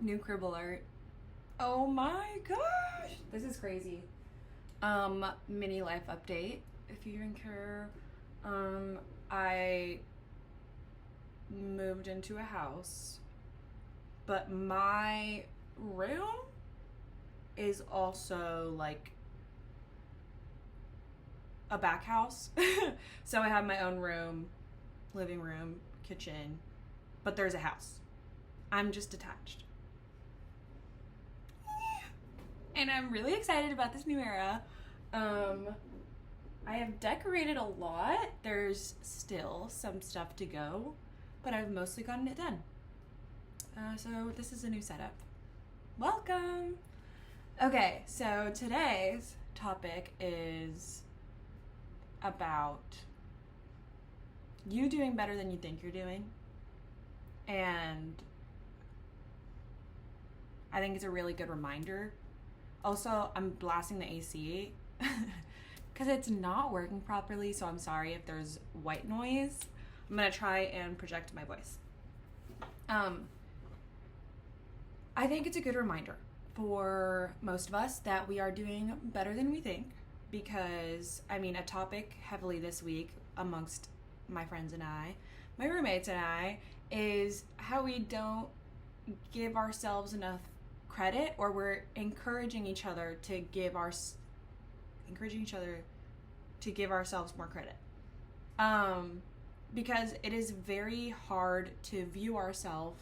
New crib alert. Oh my gosh! This is crazy. Mini life update. If you didn't care, I moved into a house, but my room is also like a back house. So I have my own room, living room, kitchen, but there's a house. I'm just attached. And I'm really excited about this new era. I have decorated a lot. There's still some stuff to go, but I've mostly gotten it done. So this is a new setup. Welcome! Okay, so today's topic is about you doing better than you think you're doing. And I think it's a really good reminder. Also, I'm blasting the AC because it's not working properly, so I'm sorry if there's white noise. I'm going to try and project my voice. I think it's a good reminder for most of us that we are doing better than we think because, a topic heavily this week amongst my friends and I, my roommates and I, is how we don't give ourselves enough credit, or we're encouraging each other to give ourselves more credit. Because it is very hard to view ourselves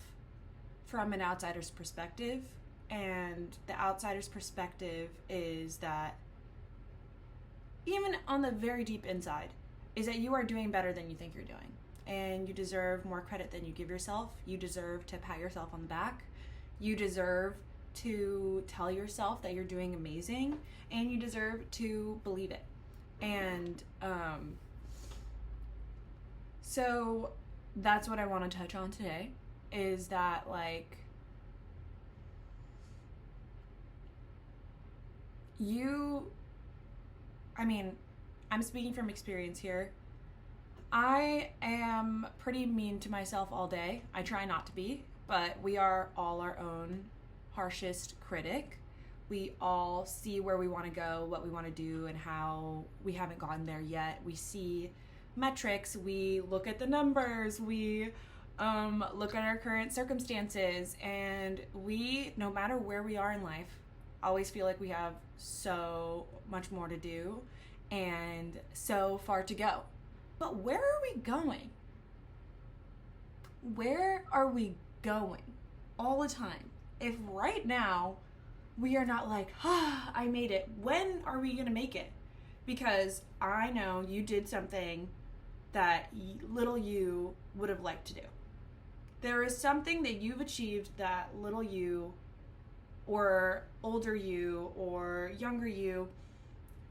from an outsider's perspective, and the outsider's perspective is that even on the very deep inside is that you are doing better than you think you're doing, and you deserve more credit than you give yourself. You deserve to pat yourself on the back. You deserve to tell yourself that you're doing amazing, and you deserve to believe it. And so that's what I want to touch on today, is that I'm speaking from experience here. I am pretty mean to myself all day. I try not to be, but we are all our own harshest critic. We all see where we want to go, what we want to do, and how we haven't gotten there yet. We see metrics, we look at the numbers, we look at our current circumstances, and we, no matter where we are in life, always feel like we have so much more to do and so far to go. But where are we going? Where are we going all the time? If right now we are not like, I made it, when are we going to make it? Because I know you did something that little you would have liked to do. There is something that you've achieved that little you, or older you, or younger you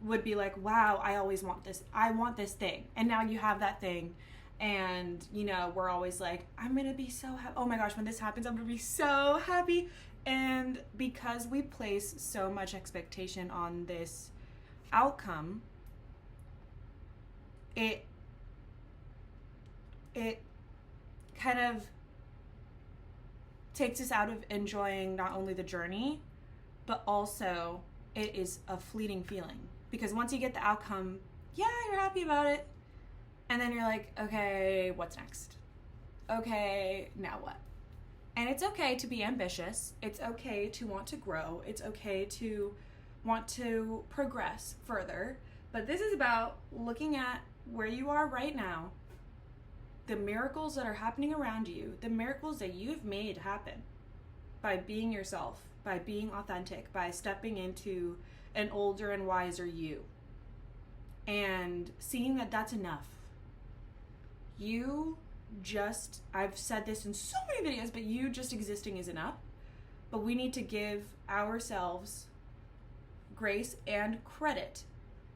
would be like, wow, I always want this. I want this thing. And now you have that thing. And, we're always like, I'm going to be so happy. Oh my gosh, when this happens, I'm going to be so happy. And because we place so much expectation on this outcome, it kind of takes us out of enjoying not only the journey, but also it is a fleeting feeling. Because once you get the outcome, yeah, you're happy about it. And then you're like, okay, what's next? Okay, now what? And it's okay to be ambitious. It's okay to want to grow. It's okay to want to progress further. But this is about looking at where you are right now, the miracles that are happening around you, the miracles that you've made happen by being yourself, by being authentic, by stepping into an older and wiser you, and seeing that that's enough. I've said this in so many videos, but you just existing is enough. But we need to give ourselves grace and credit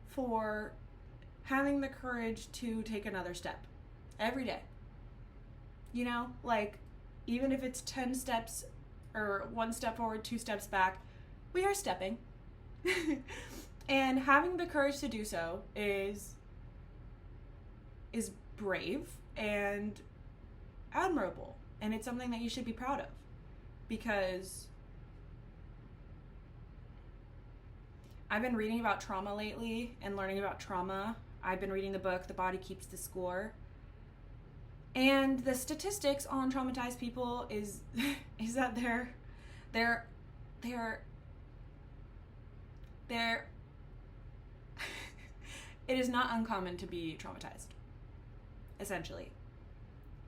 for having the courage to take another step every day. Even if it's 10 steps or 1 step forward, 2 steps back, we are stepping. And having the courage to do so is brave and admirable, and it's something that you should be proud of, because I've been reading about trauma lately and learning about trauma. I've been reading the book The Body Keeps the Score. And the statistics on traumatized people is that they're it is not uncommon to be traumatized, essentially.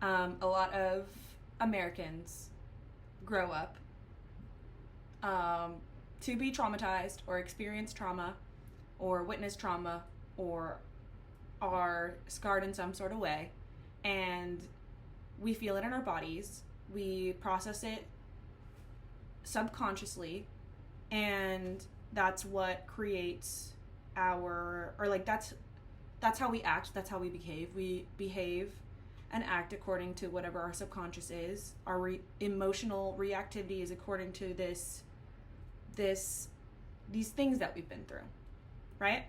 A lot of Americans grow up to be traumatized or experience trauma or witness trauma or are scarred in some sort of way, and we feel it in our bodies. We process it subconsciously, and that's what creates that's how we act, that's how we behave. We behave and act according to whatever our subconscious is. Our emotional reactivity is according to these things that we've been through, right?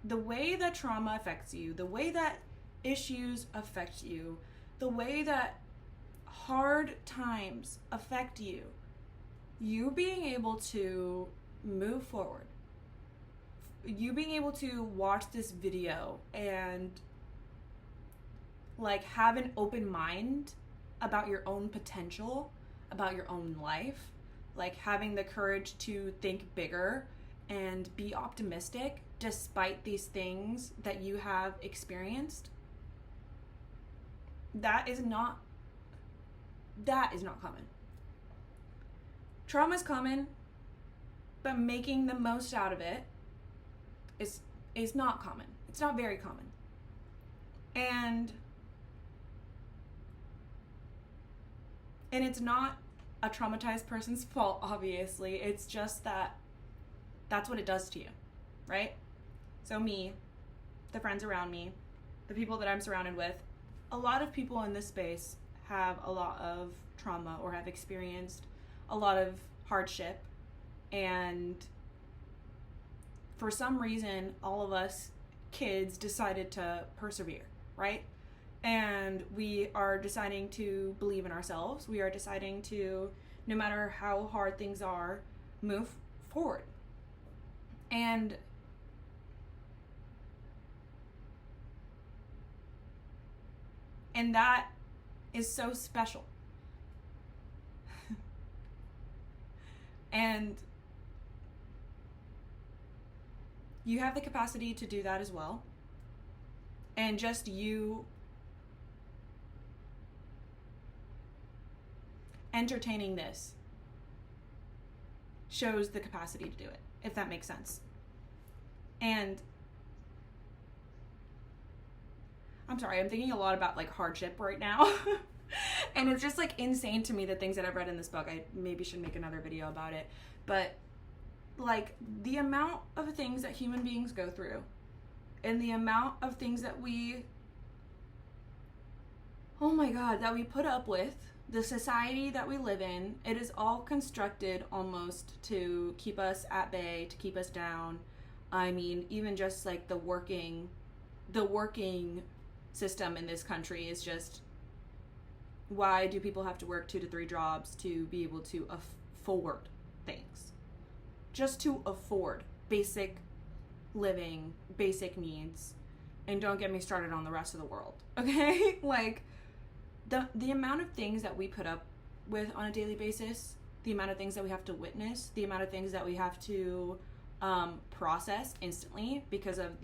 The way that trauma affects you, the way that issues affect you, the way that hard times affect you, you being able to move forward, you being able to watch this video and have an open mind about your own potential, about your own life, having the courage to think bigger and be optimistic despite these things that you have experienced, that is not common. Trauma is common, but making the most out of it is not common. It's not very common. And it's not a traumatized person's fault, obviously. It's just that's what it does to you, right? So me, the friends around me, the people that I'm surrounded with, a lot of people in this space have a lot of trauma or have experienced a lot of hardship, and for some reason all of us kids decided to persevere, right? And we are deciding to believe in ourselves. We are deciding to, no matter how hard things are, move forward. And that is so special. And you have the capacity to do that as well. And just you entertaining this shows the capacity to do it, if that makes sense. And I'm sorry, I'm thinking a lot about hardship right now. And it's just insane to me, the things that I've read in this book. I maybe should make another video about it. But the amount of things that human beings go through and the amount of things that we put up with, the society that we live in, it is all constructed almost to keep us at bay, to keep us down. I mean, even just the working system in this country is just, why do people have to work 2 to 3 jobs to be able to afford things? Just to afford basic living, basic needs. And don't get me started on the rest of the world, okay? The amount of things that we put up with on a daily basis, the amount of things that we have to witness, the amount of things that we have to process instantly because of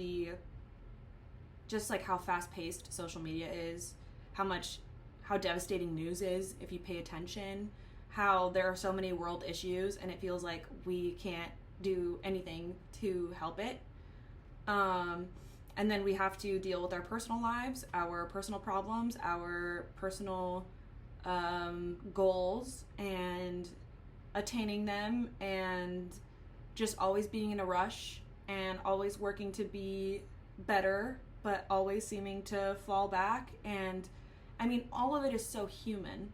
how fast-paced social media is, how devastating news is if you pay attention, how there are so many world issues and it feels like we can't do anything to help it. And then we have to deal with our personal lives, our personal problems, our personal goals, and attaining them, and just always being in a rush and always working to be better, but always seeming to fall back. And I mean, all of it is so human.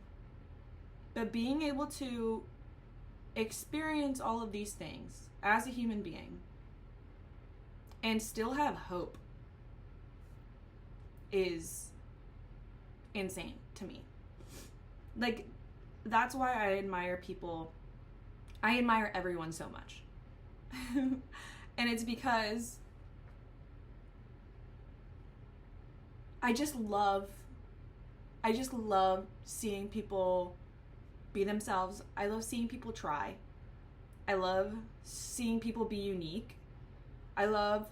But being able to experience all of these things as a human being and still have hope is insane to me. Like, that's why I admire people. I admire everyone so much. And it's because I just love seeing people be themselves. I love seeing people try. I love seeing people be unique. I love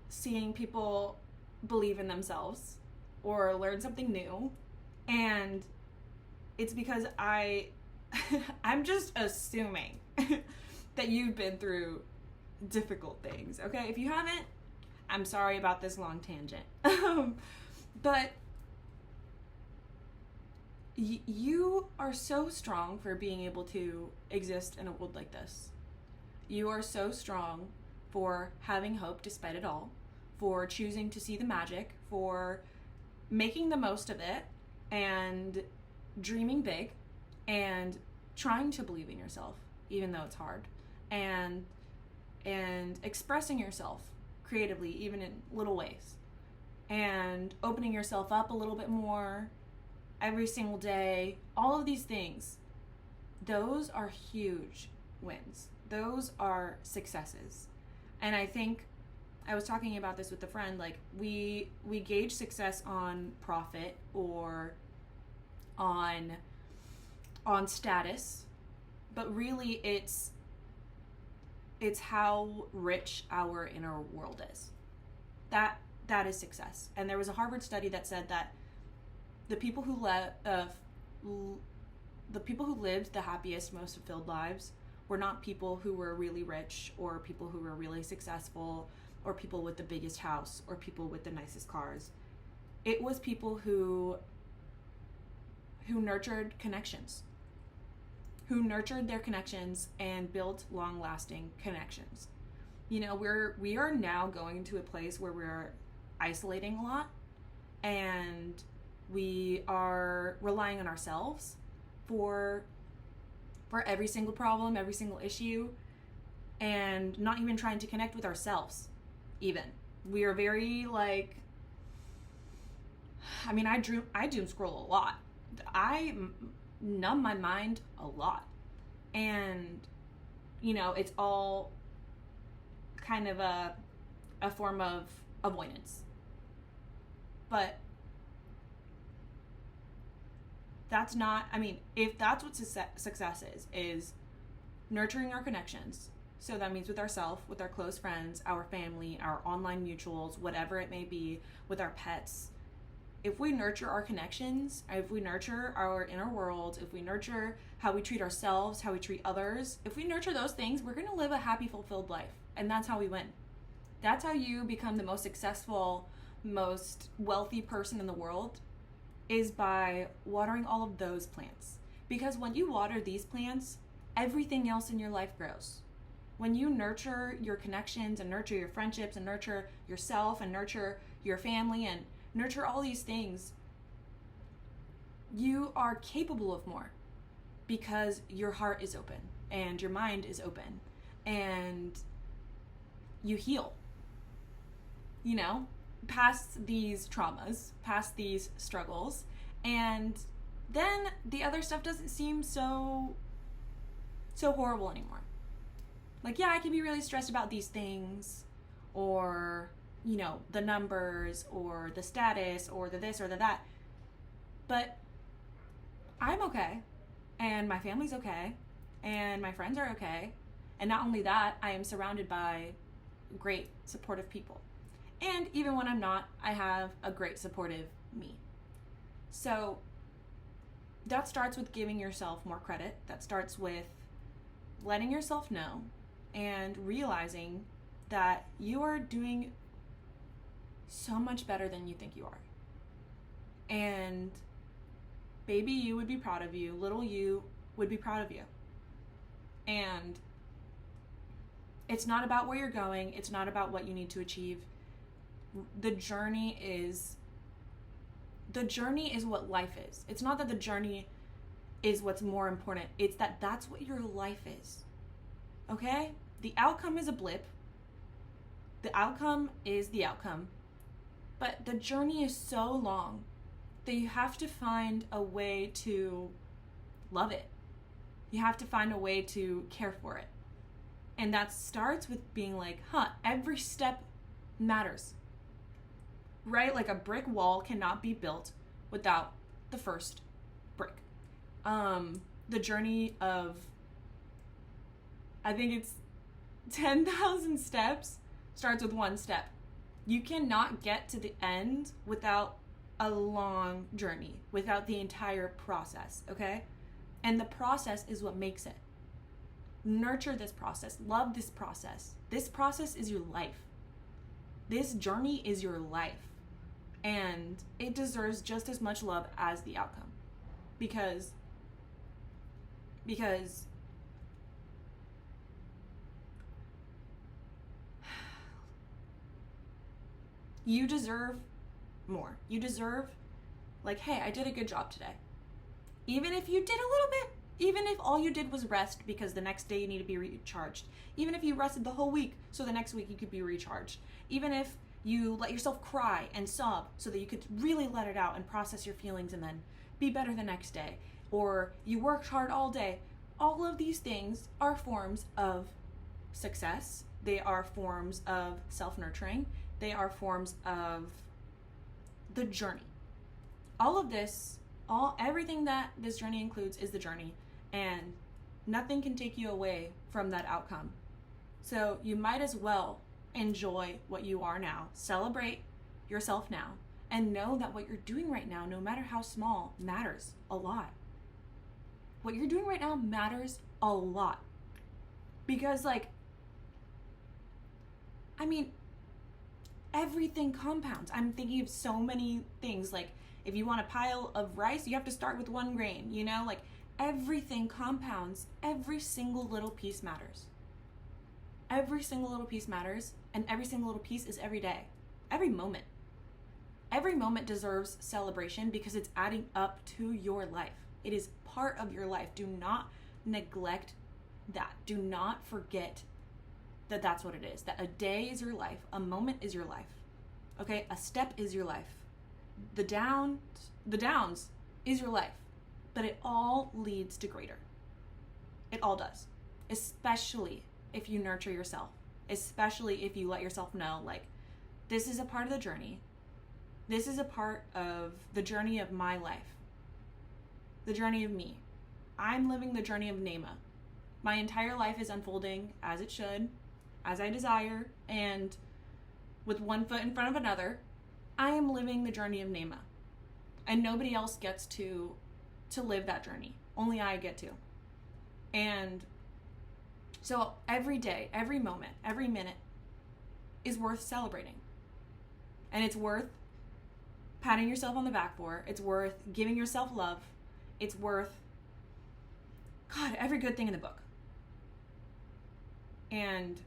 seeing people believe in themselves or learn something new. And it's because I'm just assuming that you've been through difficult things, okay? If you haven't, I'm sorry about this long tangent. But you are so strong for being able to exist in a world like this. You are so strong for having hope despite it all, for choosing to see the magic, for making the most of it, and dreaming big, and trying to believe in yourself, even though it's hard, and expressing yourself creatively, even in little ways, and opening yourself up a little bit more every single day. All of these things, those are huge wins. Those are successes. And I think I was talking about this with a friend, like we gauge success on profit or on status, but really it's how rich our inner world is. That is success. And there was a Harvard study that said that the people who lived the happiest, most fulfilled lives were not people who were really rich or people who were really successful or people with the biggest house or people with the nicest cars. It was people who nurtured connections, who nurtured their connections and built long-lasting connections. You know, we are now going to a place where we're isolating a lot, and we are relying on ourselves for every single problem, every single issue, and not even trying to connect with ourselves even. We are very like, I mean, I doom scroll a lot. I numb my mind a lot. And, you know, it's all kind of a form of avoidance. But that's not, I mean, if that's what success is nurturing our connections. So that means with ourselves, with our close friends, our family, our online mutuals, whatever it may be, with our pets. If we nurture our connections, if we nurture our inner world, if we nurture how we treat ourselves, how we treat others, if we nurture those things, we're going to live a happy, fulfilled life. And that's how we win. That's how you become the most successful, most wealthy person in the world, is by watering all of those plants. Because when you water these plants, everything else in your life grows. When you nurture your connections and nurture your friendships and nurture yourself and nurture your family and nurture all these things, you are capable of more because your heart is open and your mind is open and you heal, you know, past these traumas, past these struggles, and then the other stuff doesn't seem so horrible anymore. Like, yeah, I can be really stressed about these things, or, you know, the numbers, or the status, or the this or the that, but I'm okay, and my family's okay, and my friends are okay, and not only that, I am surrounded by great, supportive people. And even when I'm not, I have a great, supportive me. So that starts with giving yourself more credit. That starts with letting yourself know and realizing that you are doing so much better than you think you are. And baby you would be proud of you. Little you would be proud of you. And it's not about where you're going. It's not about what you need to achieve. The journey is what life is. It's not that the journey is what's more important. It's that that's what your life is. Okay? The outcome is a blip. The outcome is the outcome. But the journey is so long that you have to find a way to love it. You have to find a way to care for it. And that starts with being like, every step matters. Right? Like a brick wall cannot be built without the first brick. The journey of, I think it's 10,000 steps starts with one step. You cannot get to the end without a long journey, without the entire process, okay? And the process is what makes it. Nurture this process. Love this process. This process is your life. This journey is your life. And it deserves just as much love as the outcome. Because you deserve more. You deserve, like, hey, I did a good job today. Even if you did a little bit, even if all you did was rest because the next day you need to be recharged. Even if you rested the whole week so the next week you could be recharged. Even if you let yourself cry and sob so that you could really let it out and process your feelings and then be better the next day. Or you worked hard all day. All of these things are forms of success. They are forms of self-nurturing. They are forms of the journey. All of this, everything that this journey includes is the journey, and nothing can take you away from that outcome. So you might as well enjoy what you are now. Celebrate yourself now, and know that what you're doing right now, no matter how small, matters a lot. What you're doing right now matters a lot. Because, everything compounds. I'm thinking of so many things. Like, if you want a pile of rice, you have to start with 1 grain, everything compounds. Every single little piece matters. Every single little piece matters, and every single little piece is every day. Every moment. Every moment deserves celebration because it's adding up to your life. It is part of your life. Do not neglect that. Do not forget that that's what it is. That a day is your life. A moment is your life. Okay? A step is your life. The downs is your life. But it all leads to greater. It all does. Especially if you nurture yourself. Especially if you let yourself know, this is a part of the journey. This is a part of the journey of my life. The journey of me. I'm living the journey of Nema. My entire life is unfolding as it should, as I desire, and with one foot in front of another, I am living the journey of Nema. And nobody else gets to live that journey. Only I get to. And so every day, every moment, every minute is worth celebrating. And it's worth patting yourself on the back for. It's worth giving yourself love. It's worth, every good thing in the book. And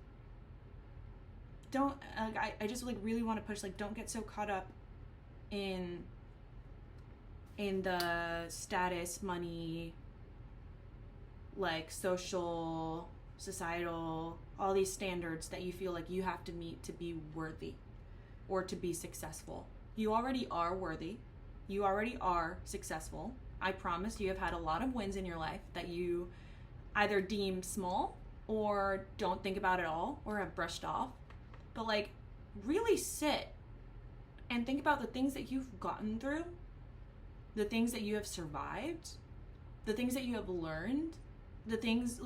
I just really want to push, don't get so caught up in the status, money, social, societal, all these standards that you feel like you have to meet to be worthy or to be successful. You already are worthy. You already are successful. I promise you have had a lot of wins in your life that you either deemed small or don't think about at all or have brushed off. But really sit and think about the things that you've gotten through, the things that you have survived, the things that you have learned, the things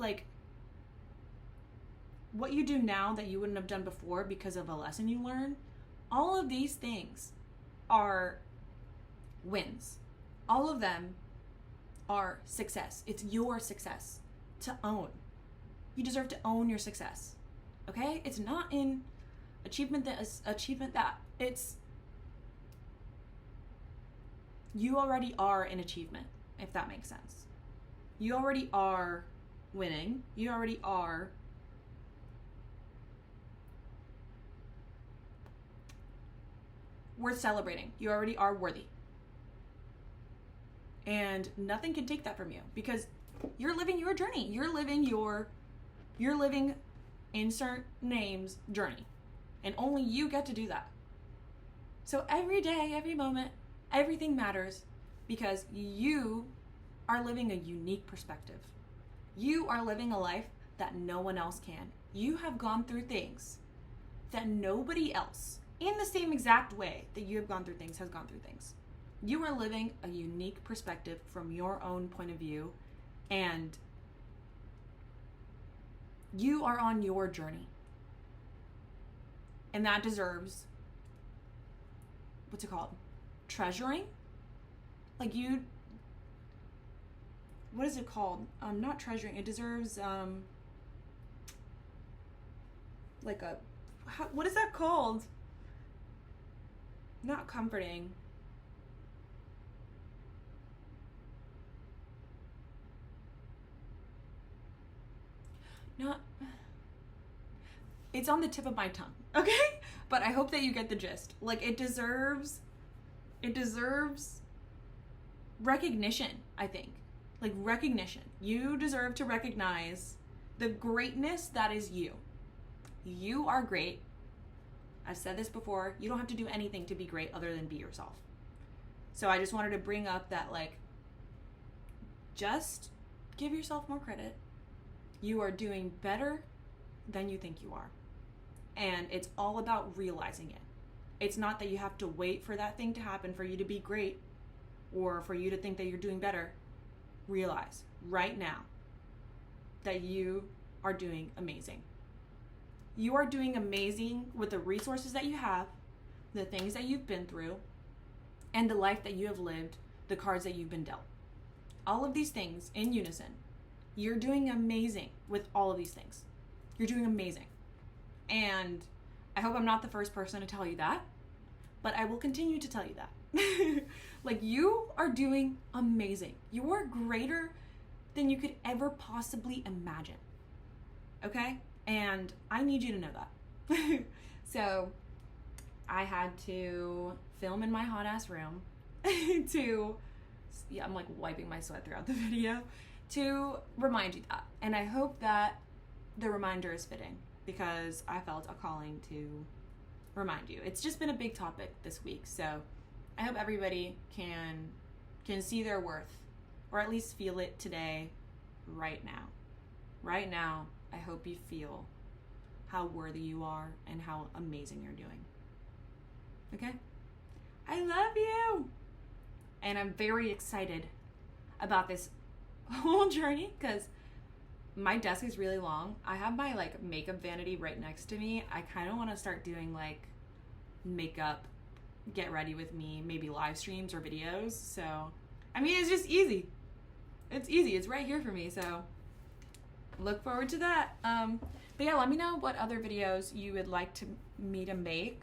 what you do now that you wouldn't have done before because of a lesson you learned. All of these things are wins. All of them are success. It's your success to own. You deserve to own your success. Okay? It's not in achievement that. It's you already are an achievement, if that makes sense. You already are winning. You already are worth celebrating. You already are worthy. And nothing can take that from you because you're living your journey. You're living insert names journey. And only you get to do that. So every day, every moment, everything matters because you are living a unique perspective. You are living a life that no one else can. You have gone through things that nobody else, in the same exact way that you have gone through things, has gone through things. You are living a unique perspective from your own point of view, and you are on your journey. And that deserves, what's it called? Treasuring? Like what is it called? Not treasuring. It deserves, what is that called? Not comforting. It's on the tip of my tongue, okay? But I hope that you get the gist. Like, it deserves recognition, I think. Like, recognition. You deserve to recognize the greatness that is you. You are great. I've said this before. You don't have to do anything to be great other than be yourself. So I just wanted to bring up that, like, just give yourself more credit. You are doing better than you think you are. And it's all about realizing it. It's not that you have to wait for that thing to happen for you to be great or for you to think that you're doing better. Realize right now that you are doing amazing. You are doing amazing with the resources that you have, the things that you've been through, and the life that you have lived, the cards that you've been dealt. All of these things in unison. You're doing amazing with all of these things. You're doing amazing. And I hope I'm not the first person to tell you that, but I will continue to tell you that. Like, you are doing amazing. You are greater than you could ever possibly imagine. Okay? And I need you to know that. So I had to film in my hot ass room I'm like wiping my sweat throughout the video to remind you that. And I hope that the reminder is fitting because I felt a calling to remind you. It's just been a big topic this week. So I hope everybody can see their worth, or at least feel it today, right now. Right now, I hope you feel how worthy you are and how amazing you're doing. Okay? I love you! And I'm very excited about this whole journey because my desk is really long. I have my like makeup vanity right next to me. I kind of want to start doing like makeup, get ready with me, maybe live streams or videos. So, I mean, it's just easy. It's easy. It's right here for me. So, look forward to that. But yeah, let me know what other videos you would like me to make.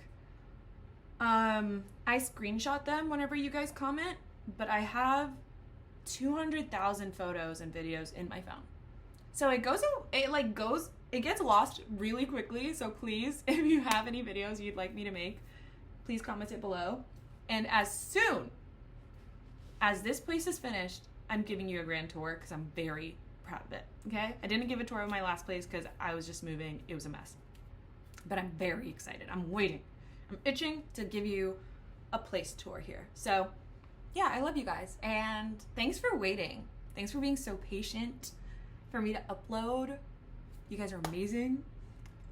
I screenshot them whenever you guys comment, but I have 200,000 photos and videos in my phone. So it gets lost really quickly. So please, if you have any videos you'd like me to make, please comment it below. And as soon as this place is finished, I'm giving you a grand tour because I'm very proud of it. Okay? I didn't give a tour of my last place because I was just moving. It was a mess. But I'm very excited. I'm waiting. I'm itching to give you a place tour here. So yeah, I love you guys. And thanks for waiting. Thanks for being so patient for me to upload. You guys are amazing.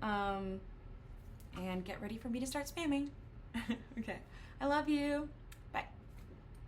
And get ready for me to start spamming. Okay. I love you.